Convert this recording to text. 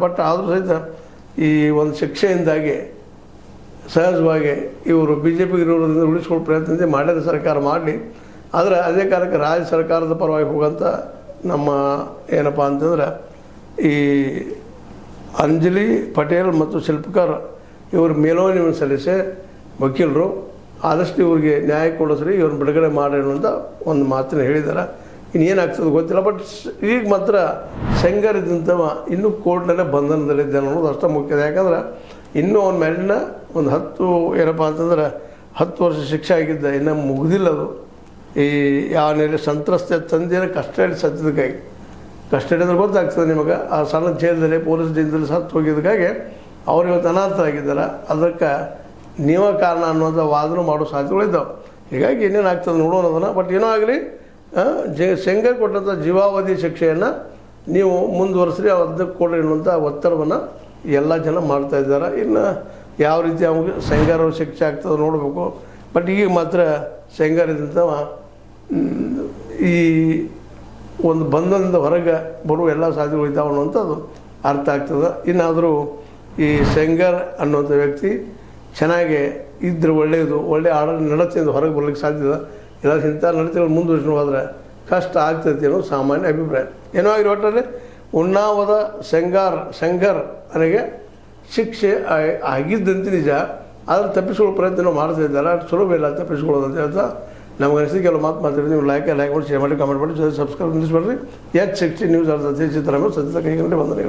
But ಆದರೂ ಸಹಿತ ಈ ಒಂದು ಶಿಕ್ಷೆಯಿಂದಾಗಿ ಸಹಜವಾಗಿ ಇವರು ಬಿ ಜೆ ಪಿಗೆ ಇರೋದ್ರಿಂದ ಉಳಿಸ್ಕೊಳ್ಳೋ ಪ್ರಯತ್ನ ಮಾಡಿದ ಸರ್ಕಾರ ಮಾಡಲಿ. ಆದರೆ ಅದೇ ಕಾಲಕ್ಕೆ ರಾಜ್ಯ ಸರ್ಕಾರದ ಪರವಾಗಿ ಹೋಗೋಂಥ ನಮ್ಮ ಏನಪ್ಪ ಅಂತಂದ್ರೆ ಈ ಅಂಜಲಿ ಪಟೇಲ್ ಮತ್ತು ಶಿಲ್ಪಕರ್ ಇವರು ಮೇಲ್ಮನವಿ ಸಲ್ಲಿಸಿ ವಕೀಲರು ಆದಷ್ಟು ಇವ್ರಿಗೆ ನ್ಯಾಯ ಕೊಡಿಸ್ರಿ, ಇವ್ರನ್ನ ಬಿಡುಗಡೆ ಮಾಡಿ ಅನ್ನುವಂಥ ಒಂದು ಮಾತನ್ನು ಹೇಳಿದ್ದಾರೆ. ಇನ್ನೇನಾಗ್ತದೆ ಗೊತ್ತಿಲ್ಲ. ಬಟ್ ಈಗ ಮಾತ್ರ ಸೆಂಗರ್ ಇದ್ದಂಥವ ಇನ್ನೂ ಕೋರ್ಟ್ನಲ್ಲೇ ಬಂಧನದಲ್ಲಿದ್ದೆ ಅನ್ನೋದು ಅಷ್ಟೇ ಮುಖ್ಯ. ಯಾಕಂದ್ರೆ ಇನ್ನೂ ಅವನ ಮೇಲಿನ ಒಂದು 10 ಏನಪ್ಪ ಅಂತಂದ್ರೆ 10 ವರ್ಷ ಶಿಕ್ಷೆ ಆಗಿದ್ದ, ಇನ್ನೂ ಮುಗಿದಿಲ್ಲ ಅದು. ಈ ಯಾವ ನೆಲೆ ಸಂತ್ರಸ್ತೆ ತಂದೆಯ ಕಸ್ಟಡಿ ಸತ್ತಿದ್ದಕ್ಕಾಗಿ, ಕಸ್ಟಡಿ ಅಂದ್ರೆ ಗೊತ್ತಾಗ್ತದೆ ನಿಮಗೆ, ಆ ಸಣ್ಣ ಜೈಲದಲ್ಲಿ ಪೊಲೀಸ್ ಜೈಲದಲ್ಲಿ ಸತ್ತು ಹೋಗಿದ್ದಕ್ಕಾಗಿ ಅವ್ರು ಇವತ್ತು ಅನಾಥರಾಗಿದ್ದಾರೆ. ಅದಕ್ಕೆ ನೀವೇ ಕಾರಣ ಅನ್ನೋಂಥ ವಾದನೂ ಮಾಡೋ ಸಾಧ್ಯತೆಗಳಿದ್ದಾವೆ. ಹೀಗಾಗಿ ಏನೇನಾಗ್ತದೆ ನೋಡೋಣ ಅದನ್ನು. ಬಟ್ ಏನೋ ಆಗಲಿ, ಸೆಂಗರ್ ಕೊಟ್ಟಂಥ ಜೀವಾವಧಿ ಶಿಕ್ಷೆಯನ್ನು ನೀವು ಮುಂದುವರಿಸ್ರಿ, ಅದಕ್ಕೆ ಕೊಡ್ರಿ ಅನ್ನುವಂಥ ಒತ್ತಡವನ್ನು ಎಲ್ಲ ಜನ ಮಾಡ್ತಾಯಿದ್ದಾರೆ. ಇನ್ನು ಯಾವ ರೀತಿ ಅವ್ರಿಗೆ ಸೆಂಗರ್ ಶಿಕ್ಷೆ ಆಗ್ತದೆ ನೋಡಬೇಕು. ಬಟ್ ಈಗ ಮಾತ್ರ ಸೆಂಗರ್ ಇದ್ದಂಥವ ಈ ಒಂದು ಬಂಧನದಿಂದ ಹೊರಗೆ ಬರುವ ಎಲ್ಲ ಸಾಧ್ಯತೆಗಳು ಇದ್ದಾವೆ ಅನ್ನುವಂಥದ್ದು ಅರ್ಥ ಆಗ್ತದೆ. ಇನ್ನಾದರೂ ಈ ಸೆಂಗರ್ ಅನ್ನುವಂಥ ವ್ಯಕ್ತಿ ಚೆನ್ನಾಗಿ ಇದ್ದರೆ ಒಳ್ಳೆಯದು, ಒಳ್ಳೆಯ ಆಡಳಿತ ನಡತೆಯಿಂದ ಹೊರಗೆ ಬರಲಿಕ್ಕೆ ಸಾಧ್ಯದ. ಇಲ್ಲ ಇಂಥ ನಡತೆಗಳು ಮುಂದುವರಿಸ್ಕೊಂಡು ಹೋದರೆ ಕಷ್ಟ ಆಗ್ತೈತಿ ಅನ್ನೋ ಸಾಮಾನ್ಯ ಅಭಿಪ್ರಾಯ. ಏನೋ ಆಗಿರೋ ಒಟ್ಟಲ್ಲಿ ಉನ್ನಾವದ ಸೆಂಗರ್ ನನಗೆ ಶಿಕ್ಷೆ ಆಗಿದ್ದಂತೆ ನಿಜ, ಆದರೆ ತಪ್ಪಿಸ್ಕೊಳ್ಳೋ ಪ್ರಯತ್ನ ಮಾಡ್ತಾಯಿದ್ದಾರೆ. ಸುಲಭ ಇಲ್ಲ ತಪ್ಪಿಸ್ಕೊಳ್ಳೋದು ಅಂತ ಹೇಳ್ತಾ ನಮ್ಗೆ ಅನಿಸಿದ ಕೆಲವು ಮಾತಾಡ್ತೀವಿ. ನೀವು ಲೈಕ್ ಮಾಡಿ, ಶೇರ್ ಮಾಡಿ, ಕಮೆಂಟ್ ಮಾಡಿ, ಸಬ್ಸ್ಕ್ರೈಬ್ ನಿಲ್ಲಿಸ್ಬೇಡ್ರಿ. H60 ನ್ಯೂಸ್ ಅರ್ಧ ಸಿದ್ದರಾಮಯ್ಯ ಸದ್ಯದ ಕೈಗೊಂಡು ಬಂದರೆ